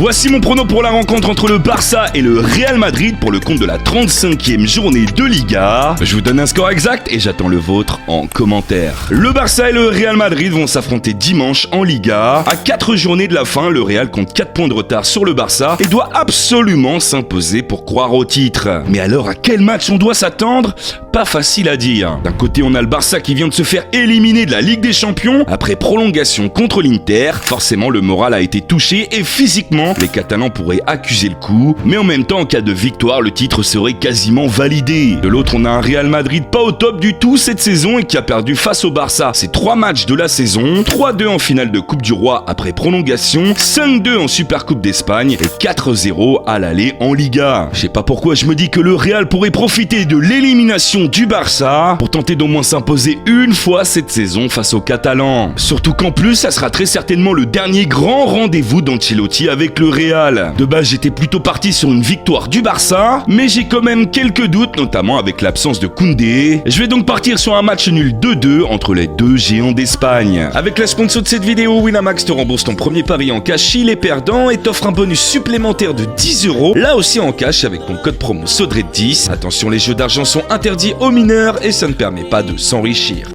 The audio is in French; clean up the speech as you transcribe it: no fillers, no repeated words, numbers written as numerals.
Voici mon prono pour la rencontre entre le Barça et le Real Madrid pour le compte de la 35e journée de Liga. Je vous donne un score exact et j'attends le vôtre en commentaire. Le Barça et le Real Madrid vont s'affronter dimanche en Liga. À 4 journées de la fin, le Real compte 4 points de retard sur le Barça et doit absolument s'imposer pour croire au titre. Mais alors à quel match on doit s'attendre ? Pas facile à dire. D'un côté, on a le Barça qui vient de se faire éliminer de la Ligue des Champions après prolongation contre l'Inter. Forcément, le moral a été touché et physiquement, les Catalans pourraient accuser le coup. Mais en même temps, en cas de victoire, le titre serait quasiment validé. De l'autre, on a un Real Madrid pas au top du tout cette saison et qui a perdu face au Barça ses 3 matchs de la saison. 3-2 en finale de Coupe du Roi après prolongation, 5-2 en Supercoupe d'Espagne et 4-0 à l'aller en Liga. Je sais pas pourquoi je me dis que le Real pourrait profiter de l'élimination du Barça pour tenter d'au moins s'imposer une fois cette saison face aux Catalans. Surtout qu'en plus, ça sera très certainement le dernier grand rendez-vous d'Ancelotti avec le Real. De base, j'étais plutôt parti sur une victoire du Barça, mais j'ai quand même quelques doutes, notamment avec l'absence de Koundé. Je vais donc partir sur un match nul 2-2 entre les deux géants d'Espagne. Avec la sponsor de cette vidéo, Winamax te rembourse ton premier pari en cash chez les perdants et t'offre un bonus supplémentaire de 10€, là aussi en cash avec ton code promo SODRED10. Attention, les jeux d'argent sont interdits aux mineurs et ça ne permet pas de s'enrichir.